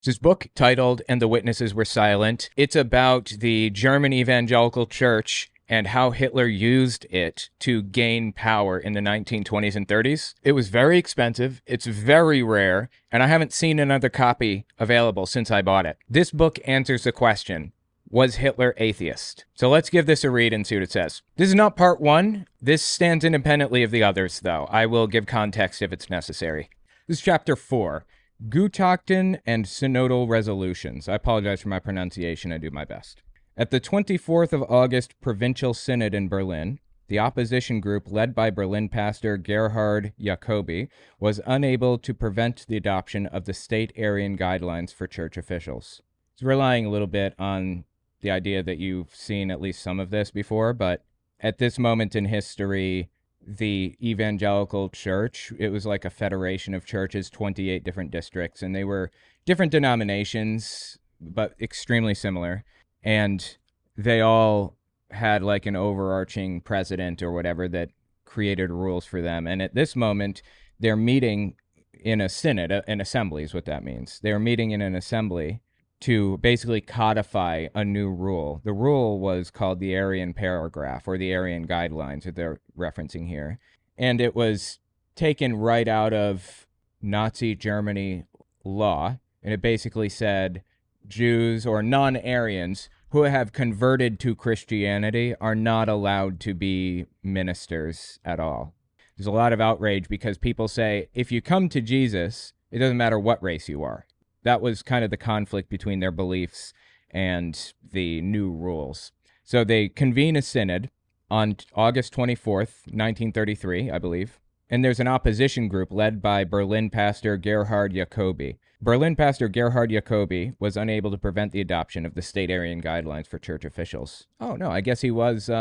This book titled And the Witnesses Were Silent. It's about the German Evangelical Church and how Hitler used it to gain power in the 1920s and 30s. It was very expensive, it's very rare, and I haven't seen another copy available since I bought it. This book answers the question, was Hitler atheist? So let's give this a read and see what it says. This is not part one. This stands independently of the others, though. I will give context if it's necessary. This is chapter 4. Gutachten and Synodal Resolutions. I apologize for my pronunciation. I do my best. At the 24th of August Provincial Synod in Berlin, the opposition group led by Berlin pastor Gerhard Jacobi was unable to prevent the adoption of the state Aryan guidelines for church officials. It's relying a little bit on the idea that you've seen at least some of this before, but at this moment in history, the evangelical church, it was like a federation of churches, 28 different districts, and they were different denominations, but extremely similar. And they all had like an overarching president or whatever that created rules for them. And at this moment, they're meeting in a synod, an assembly is what that means. They're meeting in an assembly to basically codify a new rule. The rule was called the Aryan paragraph, or the Aryan guidelines that they're referencing here. And it was taken right out of Nazi Germany law, and it basically said Jews or non-Aryans who have converted to Christianity are not allowed to be ministers at all. There's a lot of outrage because people say, if you come to Jesus, it doesn't matter what race you are. That was kind of the conflict between their beliefs and the new rules. So they convene a synod on August 24th, 1933, I believe. And there's an opposition group led by Berlin pastor Gerhard Jacobi. Berlin pastor Gerhard Jacobi was unable to prevent the adoption of the state Aryan guidelines for church officials. Oh, no, I guess he was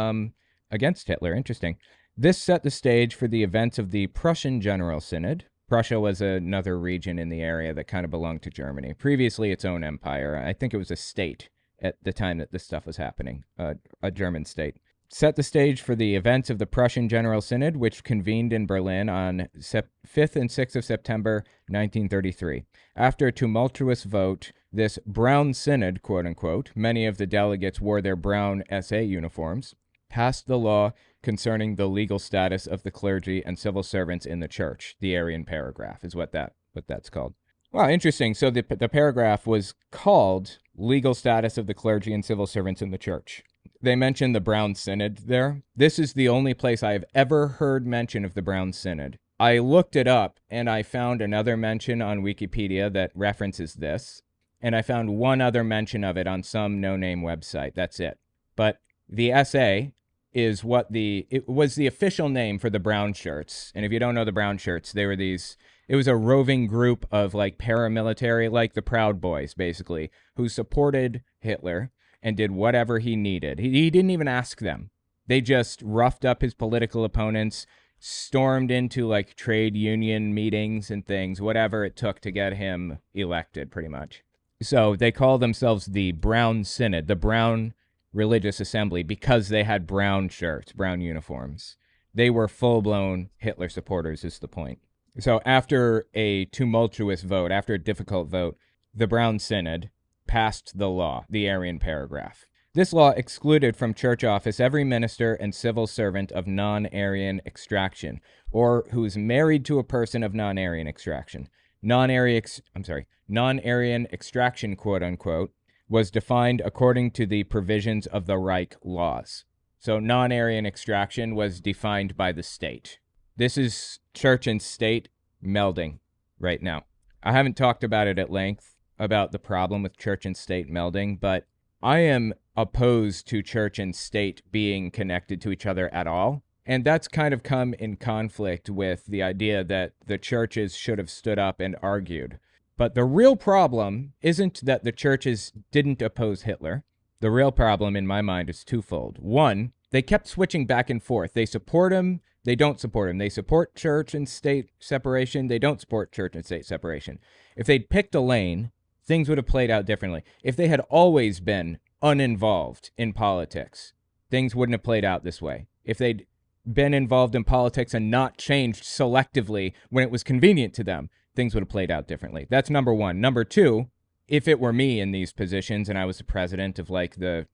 against Hitler. Interesting. This set the stage for the events of the Prussian General Synod. Prussia was another region in the area that kind of belonged to Germany. Previously, its own empire. I think it was a state at the time that this stuff was happening, a German state. Set the stage for the events of the Prussian General Synod, which convened in Berlin on 5th and 6th of September, 1933. After a tumultuous vote, this brown synod, quote-unquote, many of the delegates wore their brown SA uniforms, passed the law concerning the legal status of the clergy and civil servants in the church. The Aryan paragraph is what that's called. Wow, interesting. So the paragraph was called Legal Status of the Clergy and Civil Servants in the Church. They mentioned the Brown Synod there. This is the only place I have ever heard mention of the Brown Synod. I looked it up, and I found another mention on Wikipedia that references this, and I found one other mention of it on some no-name website. That's it. But the SA is it was the official name for the brown shirts. And if you don't know the brown shirts, they were it was a roving group of like paramilitary, like the Proud Boys, basically, who supported Hitler and did whatever he needed. He didn't even ask them. They just roughed up his political opponents, stormed into like trade union meetings and things, whatever it took to get him elected, pretty much. So they call themselves the Brown Synod, the Brown Religious Assembly, because they had brown shirts, brown uniforms. They were full-blown Hitler supporters, is the point. So after a tumultuous vote, after a difficult vote, the Brown Synod passed the law, the Aryan paragraph. This law excluded from church office every minister and civil servant of non-Aryan extraction, or who is married to a person of non-Aryan extraction. Non-Aryan extraction, quote-unquote, was defined according to the provisions of the Reich laws. So non-Aryan extraction was defined by the state. This is church and state melding right now. I haven't talked about it at length, about the problem with church and state melding, but I am opposed to church and state being connected to each other at all. And that's kind of come in conflict with the idea that the churches should have stood up and argued. But the real problem isn't that the churches didn't oppose Hitler. The real problem, in my mind, is twofold. One, they kept switching back and forth. They support him, they don't support him. They support church and state separation, they don't support church and state separation. If they'd picked a lane, things would have played out differently. If they had always been uninvolved in politics, things wouldn't have played out this way. If they'd been involved in politics and not changed selectively when it was convenient to them, things would have played out differently. That's number one. Number two, if it were me in these positions and I was the president of like the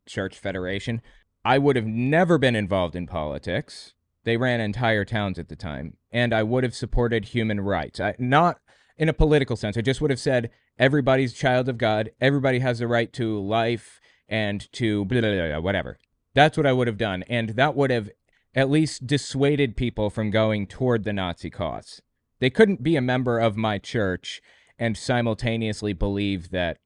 church federation, I would have never been involved in politics. They ran entire towns at the time, and I would have supported human rights. Not in a political sense. I just would have said everybody's child of God. Everybody has the right to life and to blah, blah, blah, whatever. That's what I would have done, and that would have at least dissuaded people from going toward the Nazi cause. They couldn't be a member of my church and simultaneously believe that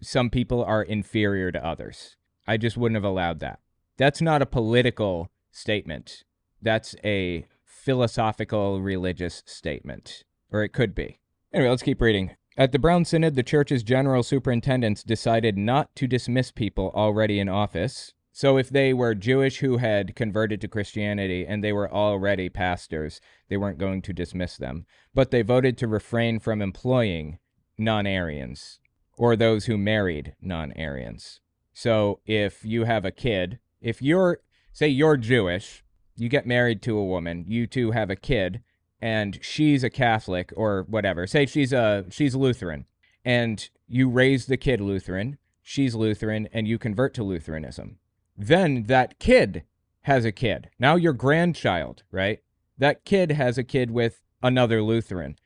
some people are inferior to others. I just wouldn't have allowed that. That's not a political statement. That's a philosophical, religious statement. Or it could be. Anyway, let's keep reading. At the Brown Synod, the church's general superintendents decided not to dismiss people already in office. So if they were Jewish who had converted to Christianity and they were already pastors, they weren't going to dismiss them. But they voted to refrain from employing non-Aryans or those who married non-Aryans. So if you have a kid, say you're Jewish, you get married to a woman, you two have a kid, and she's a Catholic or whatever. Say she's Lutheran, and you raise the kid Lutheran, she's Lutheran, and you convert to Lutheranism. Then that kid has a kid. Now your grandchild, right? That kid has a kid with another Lutheran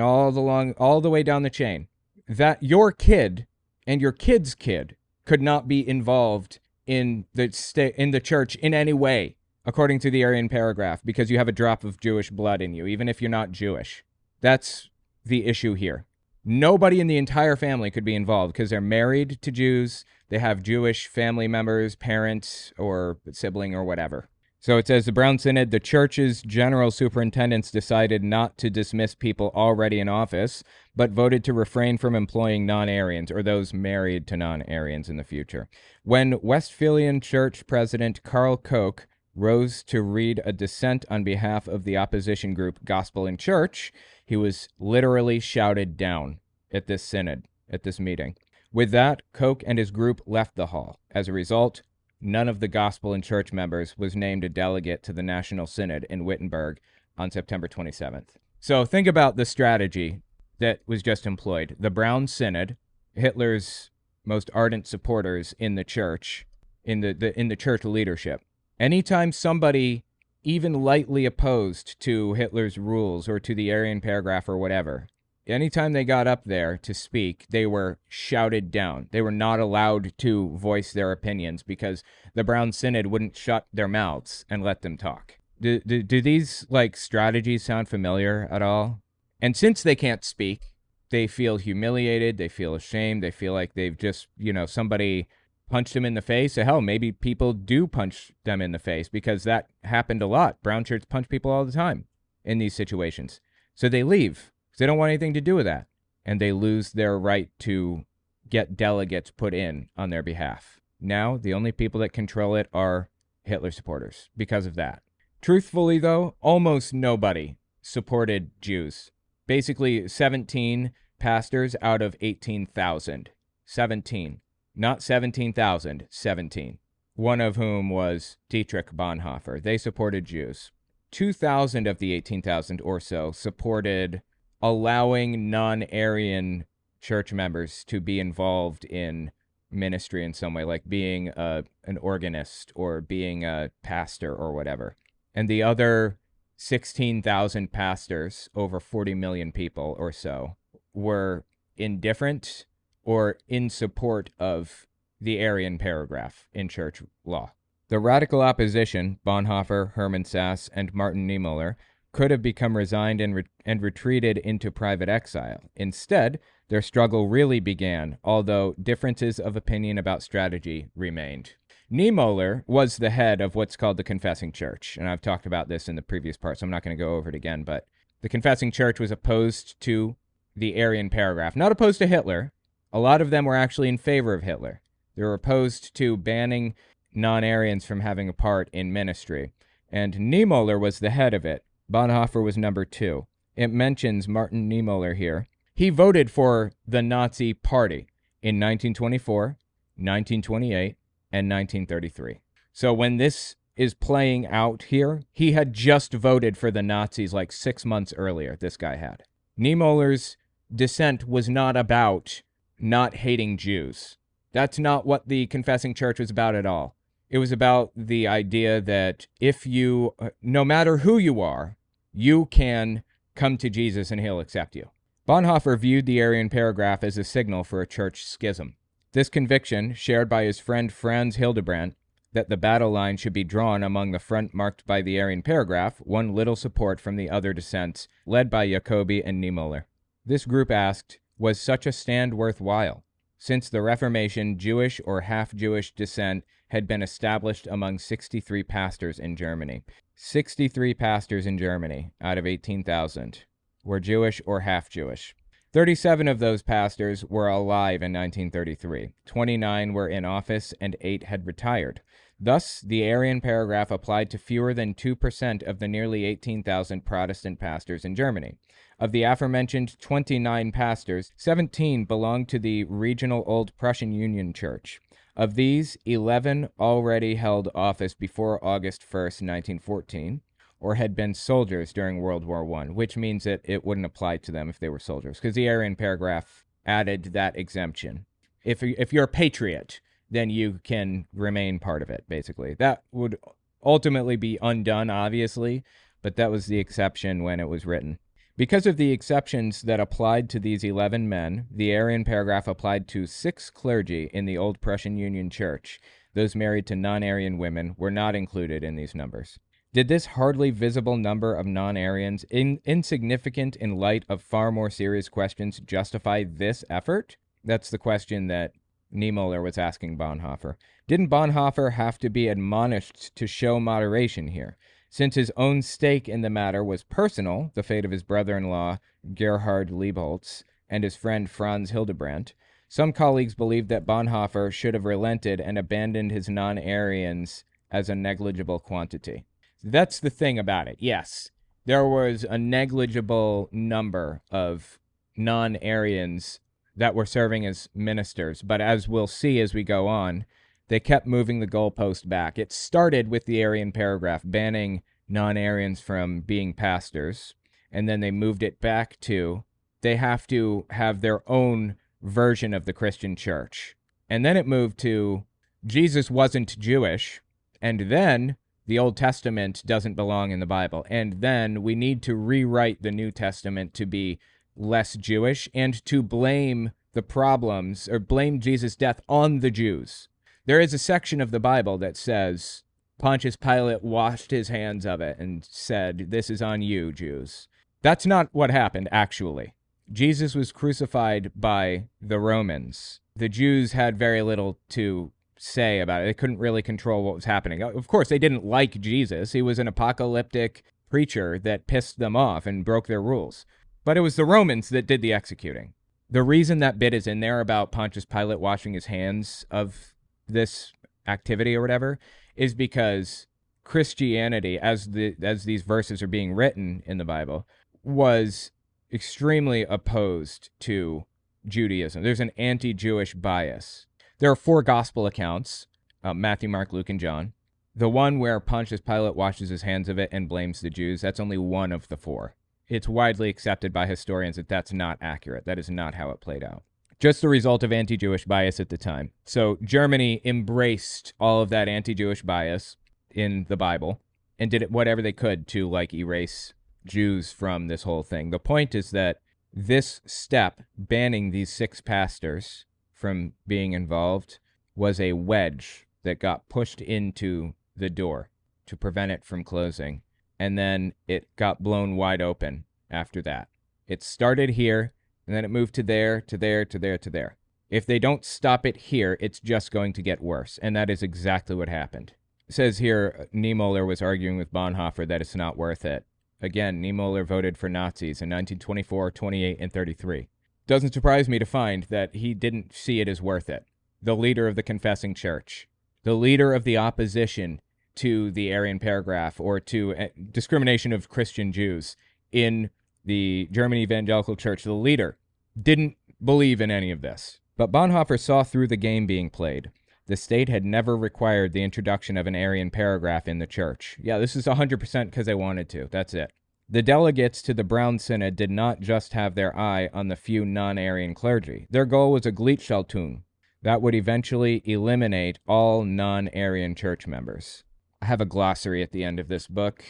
all the way down the chain. That your kid and your kid's kid could not be involved in the church in any way, according to the Aryan paragraph, because you have a drop of Jewish blood in you, even if you're not Jewish. That's the issue here. Nobody in the entire family could be involved because they're married to Jews. They have Jewish family members, parents, or sibling, or whatever. So it says, the Brown Synod, the church's general superintendents decided not to dismiss people already in office, but voted to refrain from employing non-Aryans or those married to non-Aryans in the future. When Westphalian Church President Karl Koch rose to read a dissent on behalf of the opposition group Gospel in Church, he was literally shouted down at this synod, at this meeting. With that, Koch and his group left the hall. As a result, none of the Gospel in Church members was named a delegate to the National Synod in Wittenberg on September 27th. So think about the strategy that was just employed. The Brown Synod, Hitler's most ardent supporters in the church, in the church leadership. Anytime somebody even lightly opposed to Hitler's rules or to the Aryan paragraph or whatever, anytime they got up there to speak, they were shouted down. They were not allowed to voice their opinions because the Brown Synod wouldn't shut their mouths and let them talk. Do these strategies sound familiar at all? And since they can't speak, they feel humiliated, they feel ashamed, they feel like they've just, somebody punched them in the face. Hell, maybe people do punch them in the face because that happened a lot. Brown shirts punch people all the time in these situations. So they leave because they don't want anything to do with that. And they lose their right to get delegates put in on their behalf. Now, the only people that control it are Hitler supporters because of that. Truthfully, though, almost nobody supported Jews. Basically, 17 pastors out of 18,000. 17. Not 17,000, 17. One of whom was Dietrich Bonhoeffer. They supported Jews. 2,000 of the 18,000 or so supported allowing non-Aryan church members to be involved in ministry in some way, like being an organist or being a pastor or whatever. And the other 16,000 pastors, over 40 million people or so, were indifferent or in support of the Aryan paragraph in church law. The radical opposition, Bonhoeffer, Hermann Sass, and Martin Niemöller, could have become resigned and retreated into private exile. Instead, their struggle really began, although differences of opinion about strategy remained. Niemöller was the head of what's called the Confessing Church, and I've talked about this in the previous part, so I'm not going to go over it again, but the Confessing Church was opposed to the Aryan paragraph, not opposed to Hitler. A lot of them were actually in favor of Hitler. They were opposed to banning non-Aryans from having a part in ministry, and Niemöller was the head of it. Bonhoeffer was number 2. It mentions Martin Niemöller here. He voted for the Nazi Party in 1924, 1928, and 1933. So when this is playing out here, he had just voted for the Nazis 6 months earlier, this guy had. Niemöller's dissent was not about not hating Jews. That's not what the confessing church was about at all. It was about the idea that if you, no matter who you are, you can come to Jesus and he'll accept you. Bonhoeffer viewed the Aryan paragraph as a signal for a church schism. This conviction, shared by his friend Franz Hildebrandt, that the battle line should be drawn among the front marked by the Aryan paragraph, won little support from the other dissents, led by Jacobi and Niemöller. This group asked, was such a stand worthwhile? Since the Reformation, Jewish or half-Jewish dissent had been established among 63 pastors in Germany. 63 pastors in Germany out of 18,000 were Jewish or half-Jewish. 37 of those pastors were alive in 1933. 29 were in office and 8 had retired. Thus, the Aryan paragraph applied to fewer than 2% of the nearly 18,000 Protestant pastors in Germany. Of the aforementioned 29 pastors, 17 belonged to the regional Old Prussian Union Church. Of these, 11 already held office before August 1st, 1914, or had been soldiers during World War I, which means that it wouldn't apply to them if they were soldiers, because the Aryan paragraph added that exemption. If you're a patriot, then you can remain part of it, basically. That would ultimately be undone, obviously, but that was the exception when it was written. Because of the exceptions that applied to these 11 men, the Aryan paragraph applied to 6 clergy in the Old Prussian Union Church. Those married to non-Aryan women were not included in these numbers. Did this hardly visible number of non-Aryans, insignificant in light of far more serious questions, justify this effort? That's the question that Niemöller was asking Bonhoeffer. Didn't Bonhoeffer have to be admonished to show moderation here? Since his own stake in the matter was personal, the fate of his brother-in-law, Gerhard Liebholz, and his friend Franz Hildebrandt, some colleagues believed that Bonhoeffer should have relented and abandoned his non-Aryans as a negligible quantity. That's the thing about it. Yes, there was a negligible number of non-Aryans that were serving as ministers, but as we'll see as we go on, they kept moving the goalpost back. It started with the Aryan paragraph banning non-Aryans from being pastors, and then they moved it back to they have to have their own version of the Christian church. And then it moved to Jesus wasn't Jewish, and then the Old Testament doesn't belong in the Bible, and then we need to rewrite the New Testament to be less Jewish and to blame the problems or blame Jesus' death on the Jews. There is a section of the Bible that says Pontius Pilate washed his hands of it and said, "This is on you, Jews." That's not what happened, actually. Jesus was crucified by the Romans. The Jews had very little to say about it. They couldn't really control what was happening. Of course, they didn't like Jesus. He was an apocalyptic preacher that pissed them off and broke their rules. But it was the Romans that did the executing. The reason that bit is in there about Pontius Pilate washing his hands of this activity or whatever is because Christianity, as these verses are being written in the Bible, was extremely opposed to Judaism. There's an anti-Jewish bias. There are 4 gospel accounts, Matthew, Mark, Luke, and John. The one where Pontius Pilate washes his hands of it and blames the Jews, that's only one of the 4. It's widely accepted by historians that that's not accurate. That is not how it played out. Just the result of anti-Jewish bias at the time. So Germany embraced all of that anti-Jewish bias in the Bible and did whatever they could to erase Jews from this whole thing. The point is that this step, banning these 6 pastors from being involved, was a wedge that got pushed into the door to prevent it from closing. And then it got blown wide open after that. It started here, and then it moved to there, to there, to there, to there. If they don't stop it here, it's just going to get worse, and that is exactly what happened. It says here, Niemöller was arguing with Bonhoeffer that it's not worth it. Again, Niemöller voted for Nazis in 1924, 28, and 33. Doesn't surprise me to find that he didn't see it as worth it. The leader of the confessing church, the leader of the opposition to the Aryan paragraph or to discrimination of Christian Jews in the German Evangelical Church, the leader, didn't believe in any of this. But Bonhoeffer saw through the game being played. The state had never required the introduction of an Aryan paragraph in the church. Yeah, this is 100% because they wanted to. That's it. The delegates to the Brown Synod did not just have their eye on the few non-Aryan clergy. Their goal was a Gleichschaltung that would eventually eliminate all non-Aryan church members. I have a glossary at the end of this book,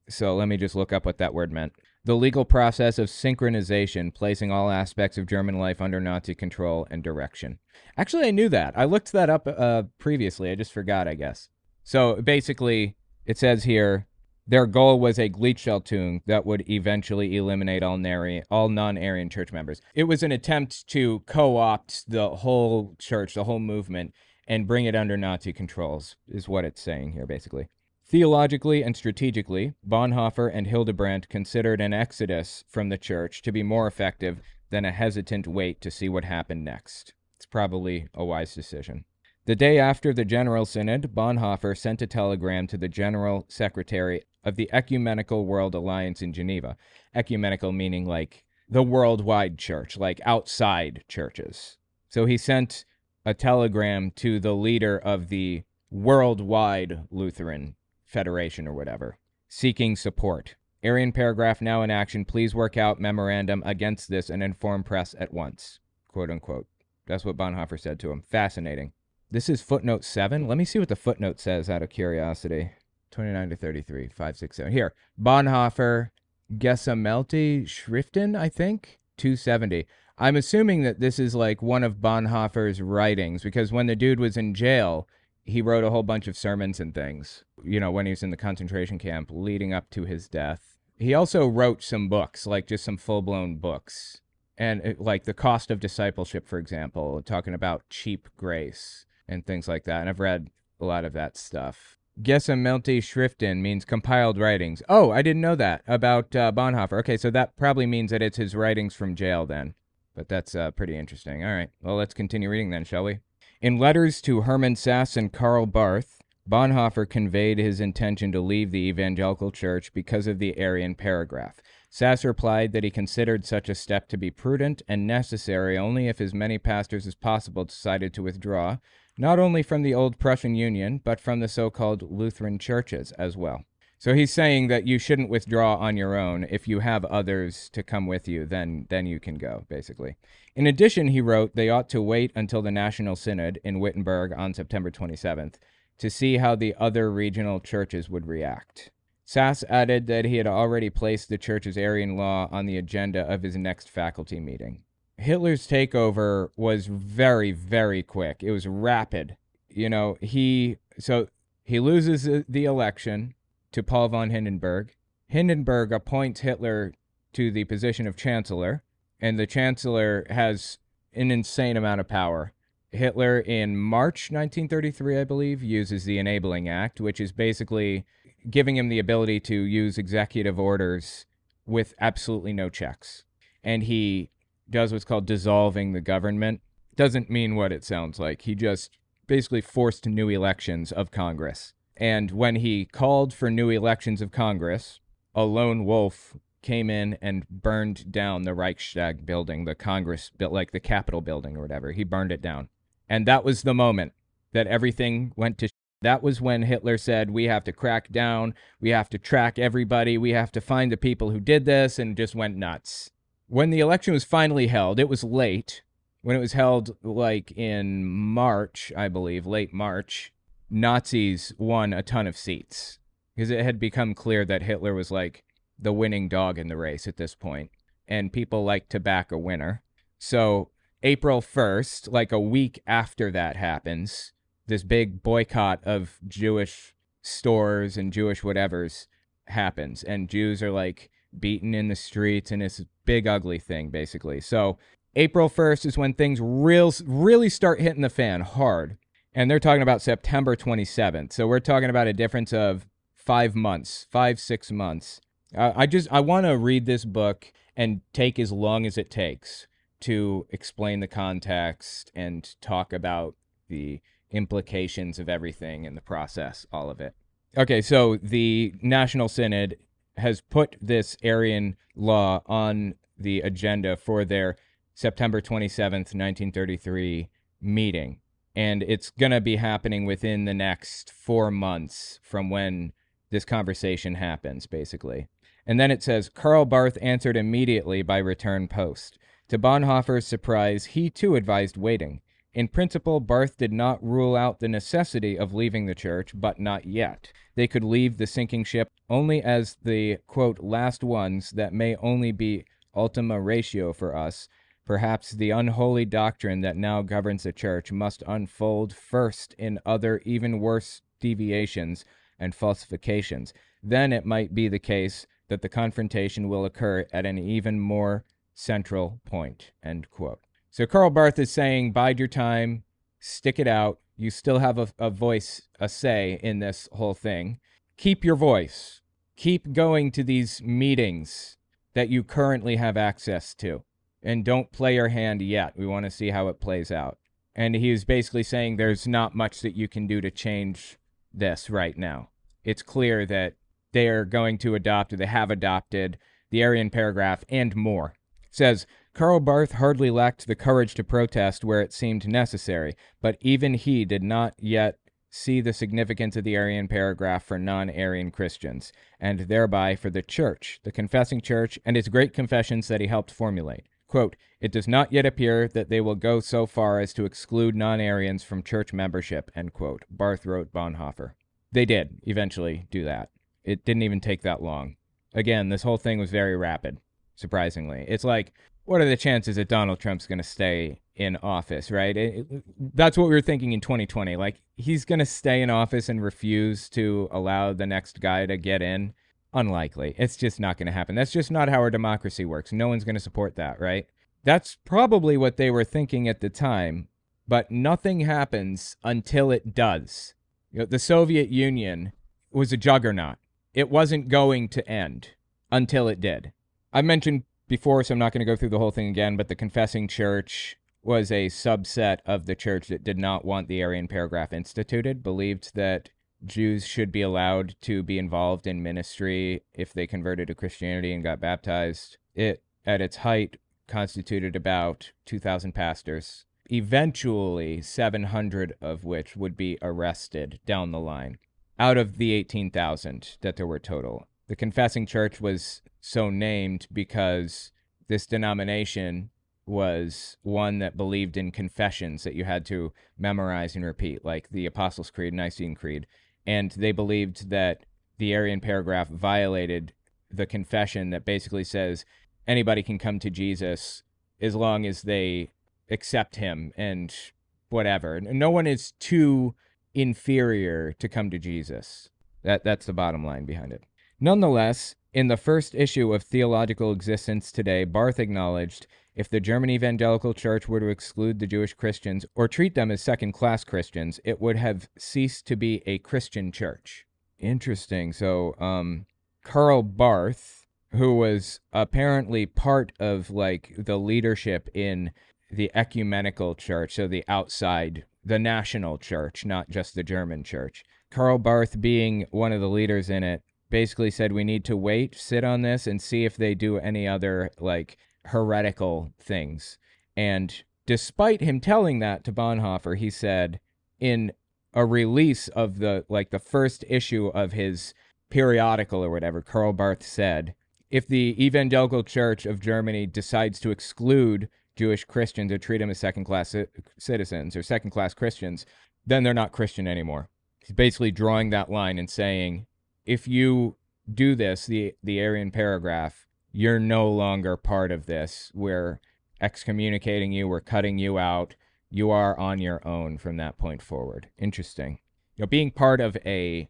so let me just look up what that word meant. The legal process of synchronization, placing all aspects of German life under Nazi control and direction. Actually, I knew that. I looked that up previously. I just forgot, I guess. So basically, it says here, their goal was a Gleichschaltung that would eventually eliminate all non-Aryan church members. It was an attempt to co-opt the whole church, the whole movement, and bring it under Nazi controls, is what it's saying here, basically. Theologically and strategically, Bonhoeffer and Hildebrandt considered an exodus from the church to be more effective than a hesitant wait to see what happened next. It's probably a wise decision. The day after the General Synod, Bonhoeffer sent a telegram to the General Secretary of the Ecumenical World Alliance in Geneva. Ecumenical meaning like the worldwide church, like outside churches. So he sent a telegram to the leader of the Worldwide Lutheran Federation or whatever, seeking support. Aryan paragraph now in action. Please work out memorandum against this and inform press at once. Quote unquote. That's what Bonhoeffer said to him. Fascinating. This is footnote 7. Let me see what the footnote says out of curiosity. 29 to 33, 5, 6, 7. Here. Bonhoeffer, Gesammelte Schriften, I think. 270. I'm assuming that this is like one of Bonhoeffer's writings, because when the dude was in jail, he wrote a whole bunch of sermons and things, when he was in the concentration camp leading up to his death. He also wrote some books, like just some full-blown books. And like The Cost of Discipleship, for example, talking about cheap grace and things like that. And I've read a lot of that stuff. Gesammelte Schriften means compiled writings. Oh, I didn't know that about Bonhoeffer. Okay, so that probably means that it's his writings from jail then. But that's pretty interesting. All right, well, let's continue reading then, shall we? In letters to Hermann Sass and Karl Barth, Bonhoeffer conveyed his intention to leave the Evangelical Church because of the Aryan paragraph. Sass replied that he considered such a step to be prudent and necessary only if as many pastors as possible decided to withdraw, not only from the old Prussian Union, but from the so-called Lutheran churches as well. So he's saying that you shouldn't withdraw on your own. If you have others to come with you, then you can go, basically. In addition, he wrote, they ought to wait until the National Synod in Wittenberg on September 27th to see how the other regional churches would react. Sass added that he had already placed the church's Aryan law on the agenda of his next faculty meeting. Hitler's takeover was very, very quick. It was rapid. He loses the election to Paul von Hindenburg. Hindenburg appoints Hitler to the position of chancellor, and the chancellor has an insane amount of power. Hitler, in March 1933, I believe, uses the Enabling Act, which is basically giving him the ability to use executive orders with absolutely no checks. And he does what's called dissolving the government. Doesn't mean what it sounds like. He just basically forced new elections of Congress. And when he called for new elections of Congress, a lone wolf came in and burned down the Reichstag building, the Congress, like the Capitol building or whatever. He burned it down. And that was the moment that everything went to. That was when Hitler said, we have to crack down, we have to track everybody, we have to find the people who did this, and just went nuts. When the election was finally held, it was late. When it was held, like in March, I believe, late March, Nazis won a ton of seats because it had become clear that Hitler was like the winning dog in the race at this point, and people like to back a winner. So April 1st, like a week after that happens, this big boycott of Jewish stores and Jewish whatevers happens, and Jews are like beaten in the streets, and it's a big ugly thing, basically. So April 1st is when things really start hitting the fan hard. And they're talking about September 27th. So we're talking about a difference of 5 months, 6 months. I want to read this book and take as long as it takes to explain the context and talk about the implications of everything in the process, all of it. Okay, so the National Synod has put this Aryan law on the agenda for their September 27th, 1933 meeting. And it's going to be happening within the next 4 months from when this conversation happens, basically. And then it says, Karl Barth answered immediately by return post. To Bonhoeffer's surprise, he too advised waiting. In principle, Barth did not rule out the necessity of leaving the church, but not yet. They could leave the sinking ship only as the, quote, last ones that may only be ultima ratio for us. Perhaps the unholy doctrine that now governs the church must unfold first in other even worse deviations and falsifications. Then it might be the case that the confrontation will occur at an even more central point, end quote. So Karl Barth is saying, bide your time, stick it out. You still have a voice, a say in this whole thing. Keep your voice. Keep going to these meetings that you currently have access to. And don't play your hand yet. We want to see how it plays out. And he was basically saying there's not much that you can do to change this right now. It's clear that they are going to adopt, or they have adopted, the Aryan paragraph and more. It says, Karl Barth hardly lacked the courage to protest where it seemed necessary, but even he did not yet see the significance of the Aryan paragraph for non-Aryan Christians, and thereby for the church, the confessing church, and its great confessions that he helped formulate. Quote, it does not yet appear that they will go so far as to exclude non-Aryans from church membership, end quote. Barth wrote Bonhoeffer. They did eventually do that. It didn't even take that long. Again, this whole thing was very rapid, surprisingly. It's like, what are the chances that Donald Trump's going to stay in office, right? That's what we were thinking in 2020. Like, he's going to stay in office and refuse to allow the next guy to get in. Unlikely. It's just not going to happen. That's just not how our democracy works. No one's going to support that, right? That's probably what they were thinking at the time, but nothing happens until it does. You know, the Soviet Union was a juggernaut. It wasn't going to end until it did. I mentioned before, so I'm not going to go through the whole thing again, but the confessing church was a subset of the church that did not want the Aryan paragraph instituted, believed that Jews should be allowed to be involved in ministry if they converted to Christianity and got baptized. It, at its height, constituted about 2,000 pastors, eventually 700 of which would be arrested down the line, out of the 18,000 that there were total. The confessing church was so named because this denomination was one that believed in confessions that you had to memorize and repeat, like the Apostles' Creed, Nicene Creed. And they believed that the Aryan paragraph violated the confession that basically says anybody can come to Jesus as long as they accept him and whatever. No one is too inferior to come to Jesus. That's the bottom line behind it. Nonetheless, in the first issue of Theological Existence Today, Barth acknowledged if the German Evangelical Church were to exclude the Jewish Christians or treat them as second-class Christians, it would have ceased to be a Christian church. Interesting. So, Karl Barth, who was apparently part of, like, the leadership in the ecumenical church, so the outside, the national church, not just the German church. Karl Barth, being one of the leaders in it, basically said we need to wait, sit on this, and see if they do any other, like, heretical things. And despite him telling that to Bonhoeffer, he said in a release of the first issue of his periodical or whatever, Karl Barth said, if the Evangelical Church of Germany decides to exclude Jewish Christians or treat them as second-class citizens or second-class Christians, then they're not Christian anymore. He's basically drawing that line and saying, if you do this, the Aryan paragraph, you're no longer part of this. We're excommunicating you. We're cutting you out. You are on your own from that point forward. Interesting. You know, being part of a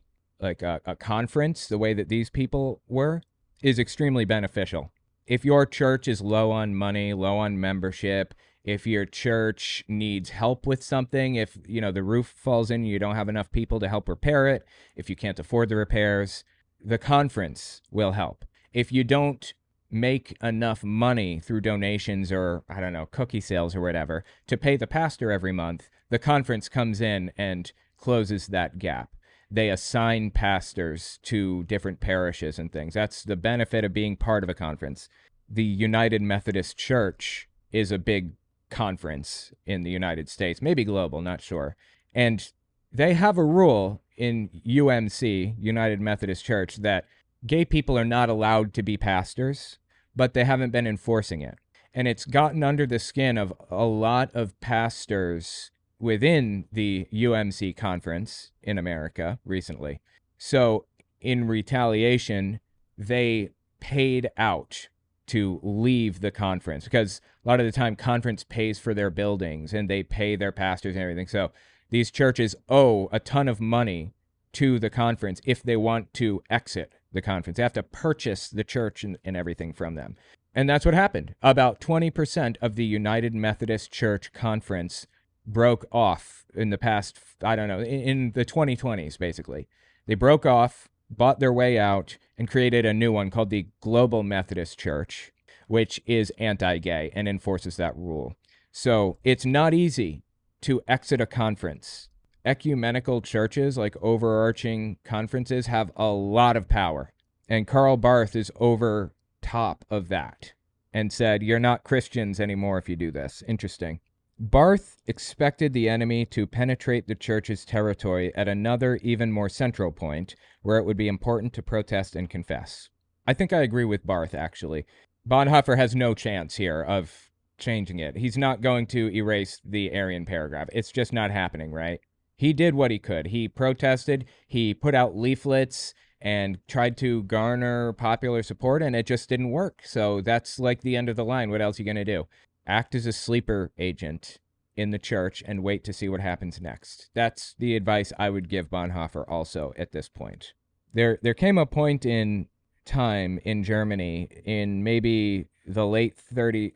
conference, the way that these people were, is extremely beneficial. If your church is low on money, low on membership, if your church needs help with something, if, you know, the roof falls in and you don't have enough people to help repair it, if you can't afford the repairs, the conference will help. If you don't make enough money through donations or, I don't know, cookie sales or whatever to pay the pastor every month, the conference comes in and closes that gap. They assign pastors to different parishes and things. That's the benefit of being part of a conference. The United Methodist Church is a big conference in the United States, maybe global, not sure. And they have a rule in UMC, United Methodist Church, that gay people are not allowed to be pastors, but they haven't been enforcing it. And it's gotten under the skin of a lot of pastors within the UMC conference in America recently. So, in retaliation, they paid out to leave the conference because a lot of the time conference pays for their buildings and they pay their pastors and everything. So, these churches owe a ton of money to the conference if they want to exit the conference. They have to purchase the church and everything from them. And that's what happened. About 20% of the United Methodist Church conference broke off in the past, I don't know, in the 2020s, basically. They broke off, bought their way out, and created a new one called the Global Methodist Church, which is anti-gay and enforces that rule. So it's not easy to exit a conference. Ecumenical churches, like overarching conferences, have a lot of power. And Karl Barth is over top of that and said, you're not Christians anymore if you do this. Interesting. Barth expected the enemy to penetrate the church's territory at another, even more central point, where it would be important to protest and confess. I think I agree with Barth, actually. Bonhoeffer has no chance here of changing it. He's not going to erase the Aryan paragraph. It's just not happening, right? He did what he could. He protested, he put out leaflets, and tried to garner popular support, and it just didn't work. So that's like the end of the line. What else are you going to do? Act as a sleeper agent in the church and wait to see what happens next. That's the advice I would give Bonhoeffer also at this point. There came a point in time in Germany in maybe the late 33,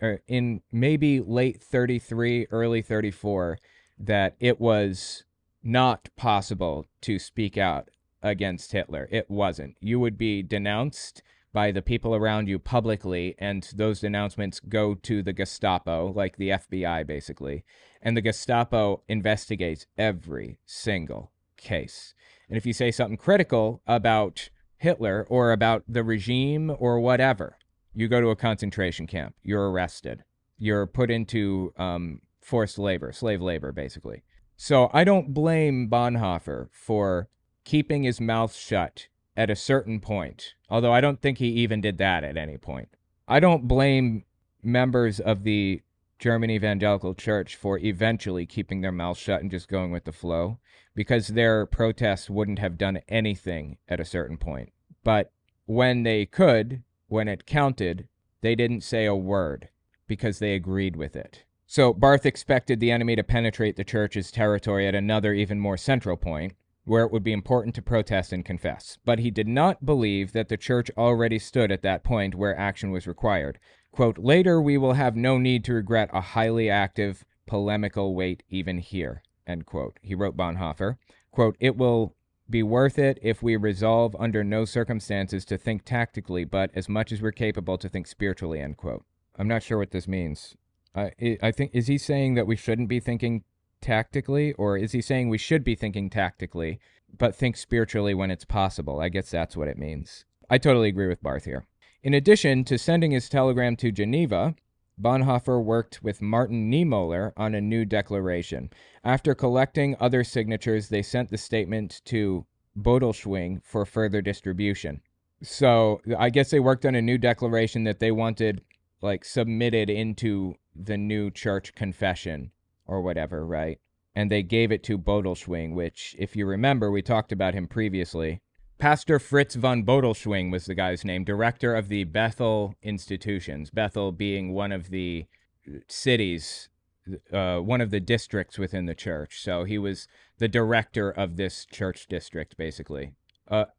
early 34, that it was not possible to speak out against Hitler. It wasn't. You would be denounced by the people around you publicly, and those denouncements go to the Gestapo, like the FBI, basically. And the Gestapo investigates every single case. And if you say something critical about Hitler or about the regime or whatever, you go to a concentration camp. You're arrested. You're put into forced labor, slave labor, basically. So I don't blame Bonhoeffer for keeping his mouth shut at a certain point, although I don't think he even did that at any point. I don't blame members of the German Evangelical Church for eventually keeping their mouths shut and just going with the flow, because their protests wouldn't have done anything at a certain point. But when they could, when it counted, they didn't say a word because they agreed with it. So Barth expected the enemy to penetrate the church's territory at another, even more central point, where it would be important to protest and confess. But he did not believe that the church already stood at that point where action was required. Quote, later we will have no need to regret a highly active, polemical wait even here, end quote. He wrote Bonhoeffer, quote, it will be worth it if we resolve under no circumstances to think tactically, but as much as we're capable to think spiritually, end quote. I'm not sure what this means. I think, is he saying that we shouldn't be thinking tactically, or is he saying we should be thinking tactically, but think spiritually when it's possible? I guess that's what it means. I totally agree with Barth here. In addition to sending his telegram to Geneva, Bonhoeffer worked with Martin Niemöller on a new declaration. After collecting other signatures, they sent the statement to Bodelschwing for further distribution. So I guess they worked on a new declaration that they wanted, like, submitted into the new church confession or whatever, right? And they gave it to Bodelschwing, which, if you remember, we talked about him previously. Pastor Fritz von Bodelschwing was the guy's name, director of the Bethel institutions, Bethel being one of the cities, one of the districts within the church. So he was the director of this church district, basically,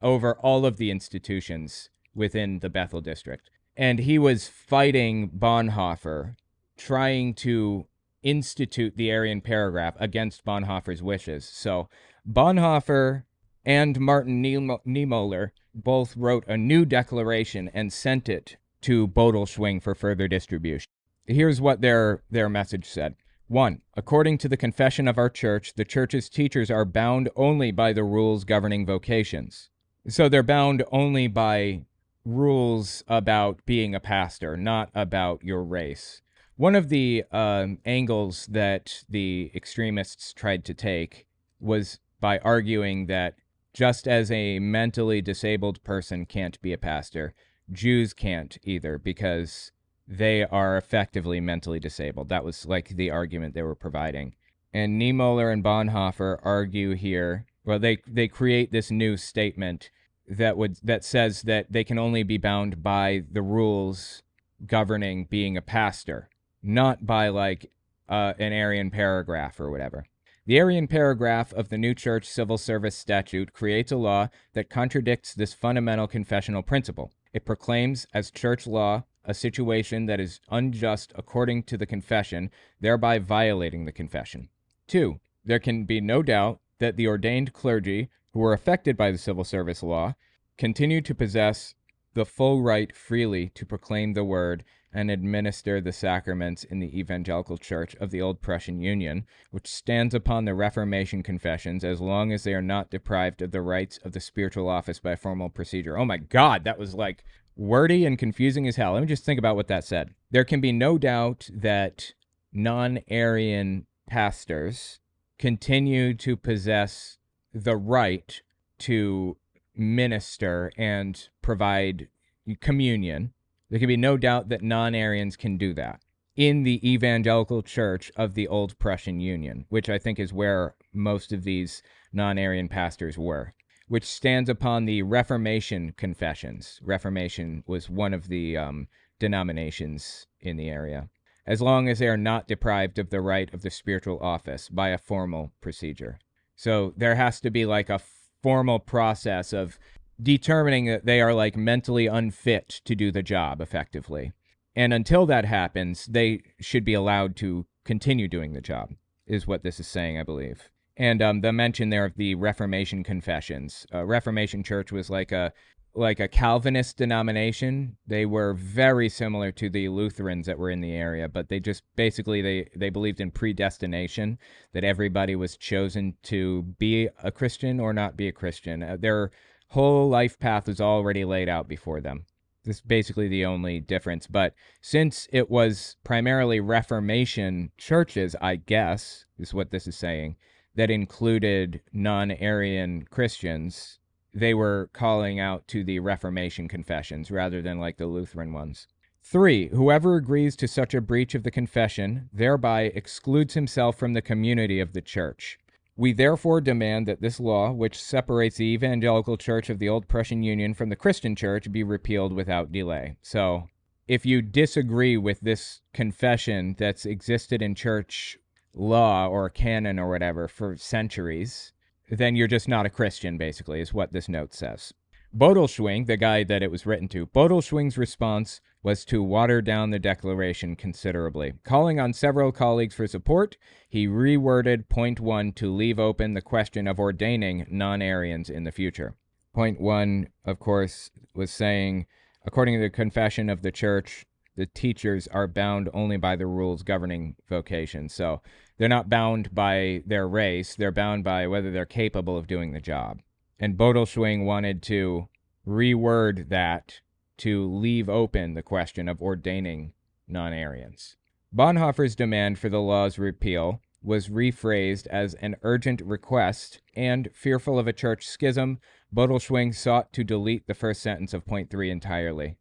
over all of the institutions within the Bethel district. And he was fighting Bonhoeffer, trying to institute the Aryan paragraph against Bonhoeffer's wishes. So Bonhoeffer and Martin Niemöller both wrote a new declaration and sent it to Bodelschwing for further distribution. Here's what their message said. 1. According to the confession of our church, the church's teachers are bound only by the rules governing vocations. So they're bound only by rules about being a pastor, not about your race. One of the angles that the extremists tried to take was by arguing that Just as a mentally disabled person can't be a pastor, Jews can't either because they are effectively mentally disabled. That was like the argument they were providing. And Niemöller and Bonhoeffer argue here, well, they create this new statement that says that they can only be bound by the rules governing being a pastor, not by like an Aryan paragraph or whatever. The Aryan paragraph of the New Church Civil Service Statute creates a law that contradicts this fundamental confessional principle. It proclaims as church law a situation that is unjust according to the confession, thereby violating the confession. 2. There can be no doubt that the ordained clergy, who were affected by the civil service law, continue to possess the full right freely to proclaim the word and administer the sacraments in the Evangelical Church of the Old Prussian Union, which stands upon the Reformation confessions as long as they are not deprived of the rights of the spiritual office by formal procedure. Oh my God, that was like wordy and confusing as hell. Let me just think about what that said. There can be no doubt that non-Aryan pastors continue to possess the right to minister and provide communion. There can be no doubt that non-Aryans can do that in the Evangelical Church of the Old Prussian Union, which I think is where most of these non-Aryan pastors were, which stands upon the Reformation confessions. Reformation was one of the denominations in the area, as long as they are not deprived of the right of the spiritual office by a formal procedure. So there has to be like a formal process of determining that they are like mentally unfit to do the job effectively. And until that happens, they should be allowed to continue doing the job, is what this is saying, I believe. And the mention there of the Reformation confessions. Reformation Church was like a Calvinist denomination. They were very similar to the Lutherans that were in the area, but they just basically they believed in predestination, that everybody was chosen to be a Christian or not be a Christian. Their whole life path was already laid out before them. This is basically the only difference. But since it was primarily Reformation churches, I guess, is what this is saying, that included non-Aryan Christians, they were calling out to the Reformation confessions rather than like the Lutheran ones. 3. Whoever agrees to such a breach of the confession thereby excludes himself from the community of the church. We therefore demand that this law, which separates the Evangelical Church of the Old Prussian Union from the Christian Church, be repealed without delay. So, if you disagree with this confession that's existed in church law or canon or whatever for centuries, then you're just not a Christian, basically, is what this note says. Bodelschwing, the guy that it was written to, Bodelschwing's response was to water down the declaration considerably. Calling on several colleagues for support, he reworded point 1 to leave open the question of ordaining non-Aryans in the future. Point 1, of course, was saying, according to the confession of the church, the teachers are bound only by the rules governing vocation. So they're not bound by their race, they're bound by whether they're capable of doing the job. And Bodelschwing wanted to reword that to leave open the question of ordaining non-Aryans. Bonhoeffer's demand for the law's repeal was rephrased as an urgent request, and, fearful of a church schism, Bodelschwing sought to delete the first sentence of point 3 entirely.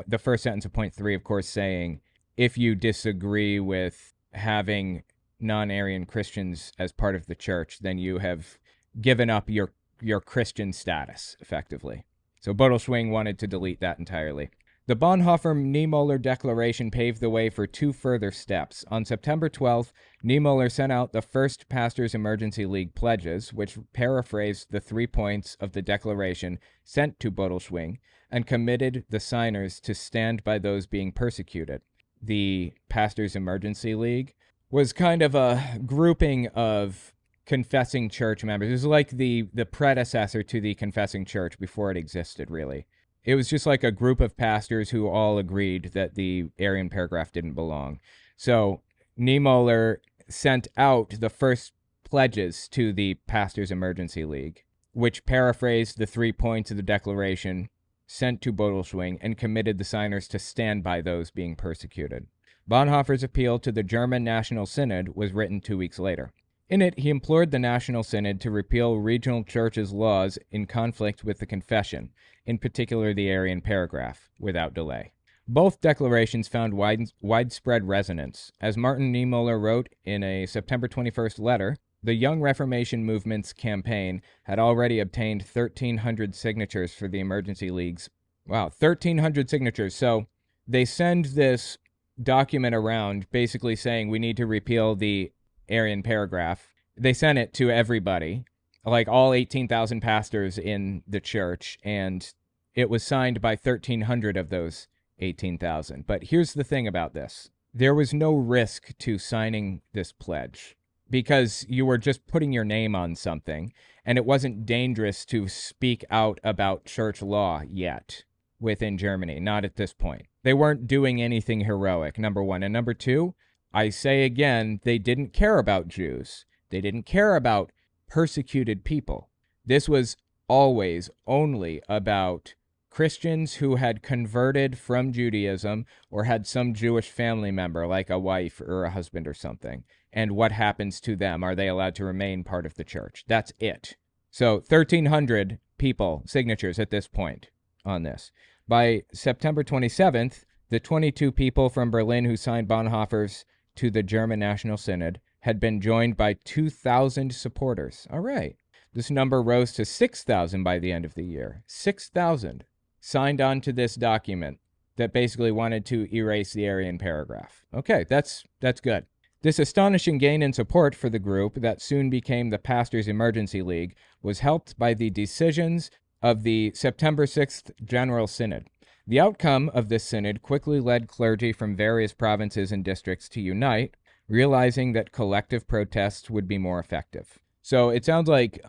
The first sentence of point 3, of course, saying, if you disagree with having non-Aryan Christians as part of the church, then you have given up your Christian status, effectively. So Bodelschwing wanted to delete that entirely. The Bonhoeffer-Niemöller Declaration paved the way for 2 further steps. On September 12th, Niemöller sent out the first Pastors' Emergency League pledges, which paraphrased the 3 points of the declaration sent to Bodelschwing, and committed the signers to stand by those being persecuted. The Pastors' Emergency League was kind of a grouping of confessing church members. It was like the predecessor to the confessing church before it existed, really. It was just like a group of pastors who all agreed that the Aryan paragraph didn't belong. So Niemöller sent out the first pledges to the Pastors' Emergency League, which paraphrased the 3 points of the declaration sent to Bodelschwing and committed the signers to stand by those being persecuted. Bonhoeffer's appeal to the German National Synod was written 2 weeks later. In it, he implored the National Synod to repeal regional churches' laws in conflict with the Confession, in particular the Aryan paragraph, without delay. Both declarations found widespread resonance. As Martin Niemöller wrote in a September 21st letter, the Young Reformation Movement's campaign had already obtained 1,300 signatures for the Emergency League's. Wow, 1,300 signatures. So they send this document around basically saying we need to repeal the Aryan paragraph. They sent it to everybody, like all 18,000 pastors in the church, and it was signed by 1,300 of those 18,000. But here's the thing about this. There was no risk to signing this pledge because you were just putting your name on something, and it wasn't dangerous to speak out about church law yet within Germany, not at this point. They weren't doing anything heroic, number one. And number two, I say again, they didn't care about Jews. They didn't care about persecuted people. This was always only about Christians who had converted from Judaism or had some Jewish family member, like a wife or a husband or something. And what happens to them? Are they allowed to remain part of the church? That's it. So 1,300 people, signatures at this point on this. By September 27th, the 22 people from Berlin who signed Bonhoeffer's to the German National Synod had been joined by 2,000 supporters. All right. This number rose to 6,000 by the end of the year. 6,000 signed on to this document that basically wanted to erase the Aryan paragraph. Okay, that's good. This astonishing gain in support for the group that soon became the Pastors' Emergency League was helped by the decisions of the September 6th General Synod. The outcome of this synod quickly led clergy from various provinces and districts to unite, realizing that collective protests would be more effective. So it sounds like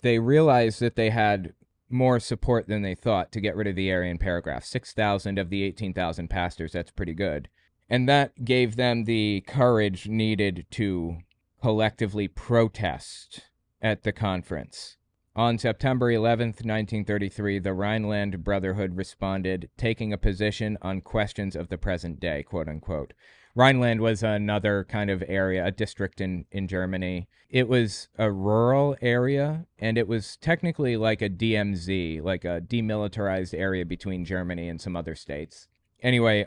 they realized that they had more support than they thought to get rid of the Aryan paragraph. 6,000 of the 18,000 pastors, that's pretty good. And that gave them the courage needed to collectively protest at the conference. On September 11th, 1933, the Rhineland Brotherhood responded, taking a position on questions of the present day, quote unquote. Rhineland was another kind of area, a district in Germany. It was a rural area, and it was technically like a DMZ, like a demilitarized area between Germany and some other states. Anyway,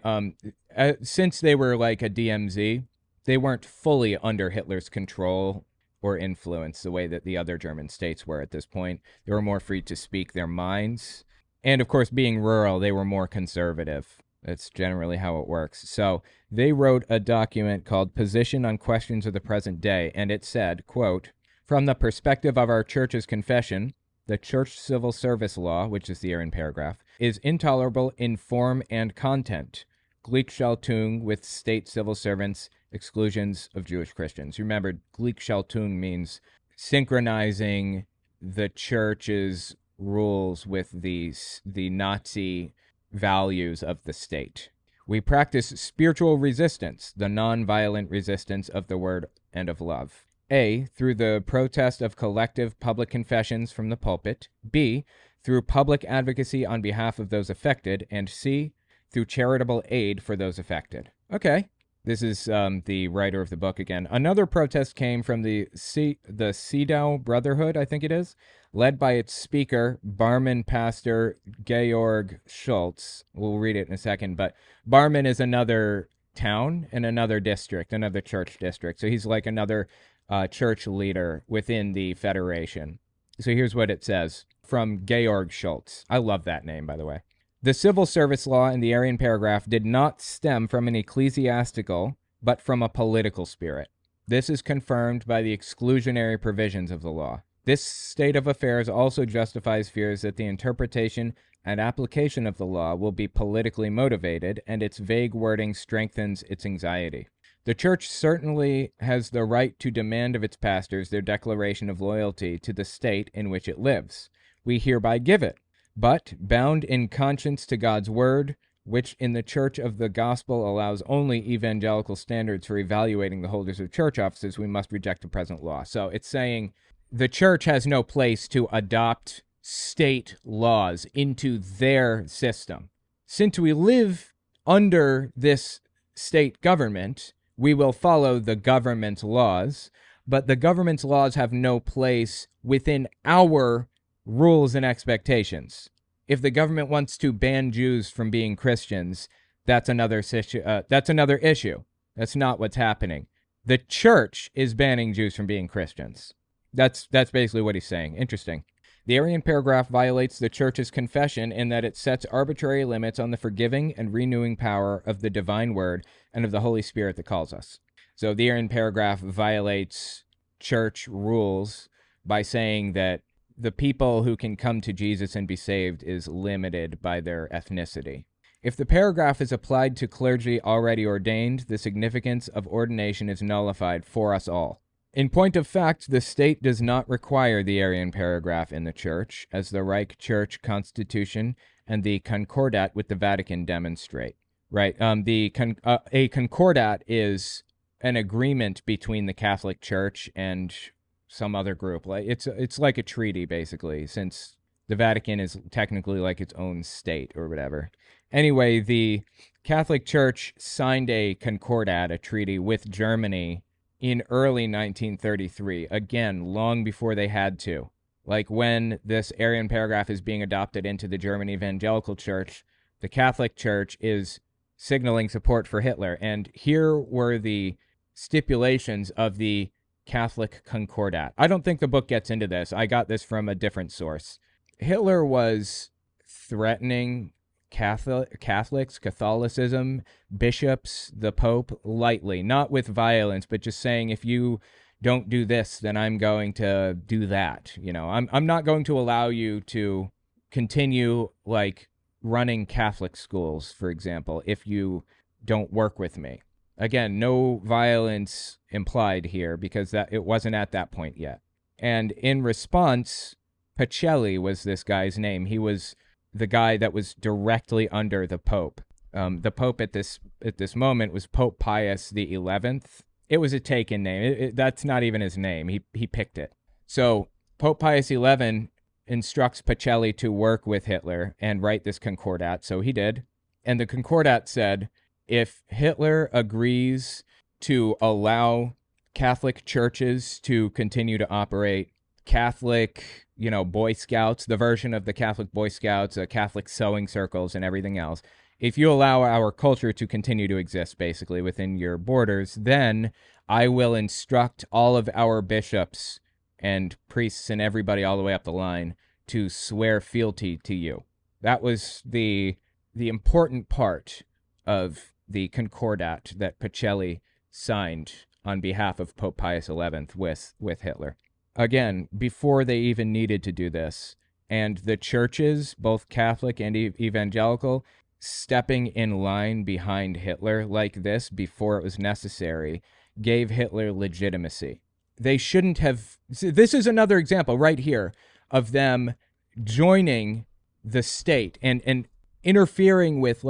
since they were like a DMZ, they weren't fully under Hitler's control or influence the way that the other German states were at this point. They were more free to speak their minds. And of course, being rural, they were more conservative. That's generally how it works. So they wrote a document called Position on Questions of the Present Day, and it said, quote, "From the perspective of our church's confession, the church civil service law," which is the Aryan paragraph, "is intolerable in form and content. Gleichschaltung with state civil servants, exclusions of Jewish Christians." Remember, Gleichschaltung means synchronizing the church's rules with the Nazi values of the state. "We practice spiritual resistance, the non-violent resistance of the word and of love. A, through the protest of collective public confessions from the pulpit. B, through public advocacy on behalf of those affected. And C, through charitable aid for those affected." Okay. This is the writer of the book again. Another protest came from the Seedow Brotherhood, I think it is, led by its speaker, Barmen pastor Georg Schultz. We'll read it in a second, but Barmen is another town in another district, another church district. So he's like another church leader within the Federation. So here's what it says from Georg Schultz. I love that name, by the way. "The civil service law in the Aryan paragraph did not stem from an ecclesiastical, but from a political spirit. This is confirmed by the exclusionary provisions of the law. This state of affairs also justifies fears that the interpretation and application of the law will be politically motivated, and its vague wording strengthens its anxiety. The Church certainly has the right to demand of its pastors their declaration of loyalty to the state in which it lives. We hereby give it. But, bound in conscience to God's word, which in the Church of the Gospel allows only evangelical standards for evaluating the holders of church offices, we must reject the present law." So it's saying the church has no place to adopt state laws into their system. Since we live under this state government, we will follow the government's laws, but the government's laws have no place within our rules and expectations. If the government wants to ban Jews from being Christians, that's another issue. That's not what's happening. The church is banning Jews from being Christians. That's basically what he's saying. Interesting. The Aryan paragraph violates the church's confession in that it sets arbitrary limits on the forgiving and renewing power of the divine word and of the Holy Spirit that calls us. So the Aryan paragraph violates church rules by saying that the people who can come to Jesus and be saved is limited by their ethnicity. If the paragraph is applied to clergy already ordained, the significance of ordination is nullified for us all. In point of fact, the state does not require the Aryan paragraph in the church, as the Reich Church Constitution and the Concordat with the Vatican demonstrate. Right? A Concordat is an agreement between the Catholic Church and some other group. It's like a treaty, basically, since the Vatican is technically like its own state or whatever. Anyway, the Catholic Church signed a Concordat, a treaty with Germany, in early 1933, again, long before they had to. Like when this Aryan paragraph is being adopted into the German Evangelical Church, the Catholic Church is signaling support for Hitler. And here were the stipulations of the Catholic Concordat. I don't think the book gets into this. I got this from a different source. Hitler was threatening Catholics, Catholicism, bishops, the Pope, lightly, not with violence, but just saying, if you don't do this, then I'm going to do that. You know, I'm not going to allow you to continue like running Catholic schools, for example, if you don't work with me. Again, no violence implied here because it wasn't at that point yet. And in response, Pacelli was this guy's name. He was the guy that was directly under the Pope. The Pope at this moment was Pope Pius XI. It was a taken name. That's not even his name. He picked it. So Pope Pius XI instructs Pacelli to work with Hitler and write this Concordat. So he did. And the Concordat said, if Hitler agrees to allow Catholic churches to continue to operate, Catholic, Boy Scouts, the version of the Catholic Boy Scouts, Catholic sewing circles and everything else, if you allow our culture to continue to exist basically within your borders, then I will instruct all of our bishops and priests and everybody all the way up the line to swear fealty to you. That was the important part of the Concordat that Pacelli signed on behalf of Pope Pius XI with Hitler. Again, before they even needed to do this, and the churches, both Catholic and evangelical, stepping in line behind Hitler like this before it was necessary, gave Hitler legitimacy. They shouldn't have... This is another example right here of them joining the state and interfering with,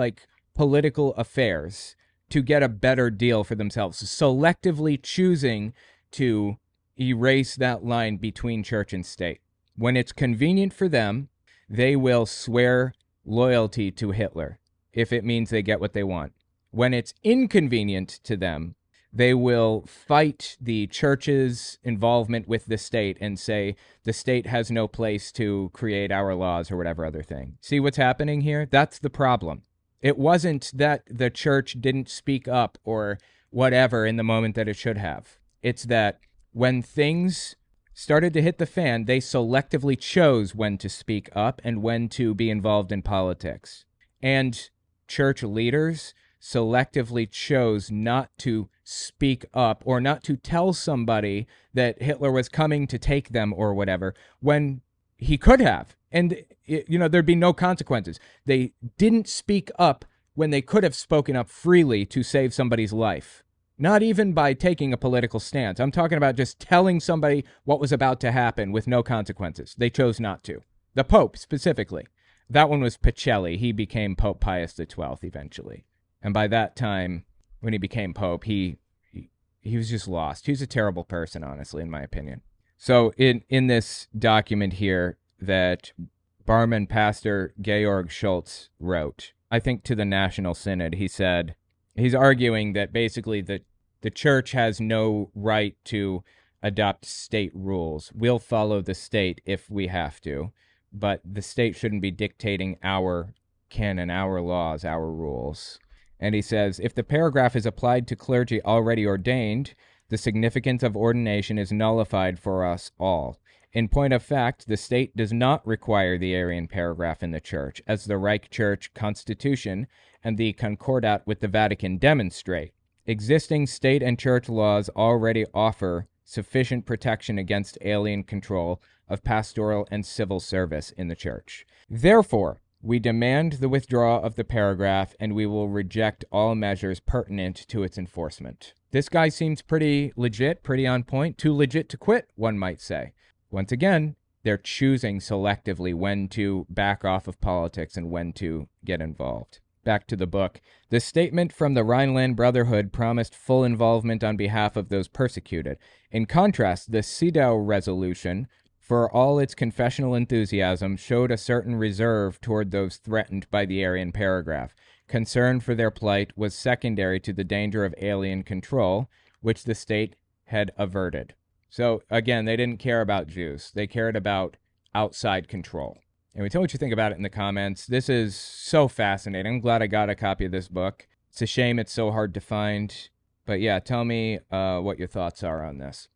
political affairs to get a better deal for themselves, selectively choosing to erase that line between church and state. When it's convenient for them, they will swear loyalty to Hitler if it means they get what they want. When it's inconvenient to them, they will fight the church's involvement with the state and say the state has no place to create our laws or whatever other thing. See what's happening here? That's the problem. It wasn't that the church didn't speak up or whatever in the moment that it should have. It's that when things started to hit the fan, they selectively chose when to speak up and when to be involved in politics. And church leaders selectively chose not to speak up or not to tell somebody that Hitler was coming to take them or whatever when he could have. And, there'd be no consequences. They didn't speak up when they could have spoken up freely to save somebody's life. Not even by taking a political stance. I'm talking about just telling somebody what was about to happen with no consequences. They chose not to. The Pope, specifically. That one was Pacelli. He became Pope Pius XII eventually. And by that time, when he became Pope, he was just lost. He was a terrible person, honestly, in my opinion. So in this document here that Barmen pastor Georg Schultz wrote, I think to the National Synod, he said, he's arguing that basically the church has no right to adopt state rules. We'll follow the state if we have to, but the state shouldn't be dictating our canon, our laws, our rules. And he says, if the paragraph is applied to clergy already ordained, the significance of ordination is nullified for us all. In point of fact, the state does not require the Aryan paragraph in the Church, as the Reich Church Constitution and the Concordat with the Vatican demonstrate. Existing state and church laws already offer sufficient protection against alien control of pastoral and civil service in the Church. Therefore, we demand the withdrawal of the paragraph, and we will reject all measures pertinent to its enforcement. This guy seems pretty legit, pretty on point, too legit to quit, one might say. Once again, they're choosing selectively when to back off of politics and when to get involved. Back to the book. The statement from the Rhineland Brotherhood promised full involvement on behalf of those persecuted. In contrast, the Sidau resolution, for all its confessional enthusiasm, showed a certain reserve toward those threatened by the Aryan paragraph. Concern for their plight was secondary to the danger of alien control, which the state had averted. So, again, they didn't care about Jews. They cared about outside control. And tell me what you think about it in the comments. This is so fascinating. I'm glad I got a copy of this book. It's a shame it's so hard to find. But yeah, tell me what your thoughts are on this.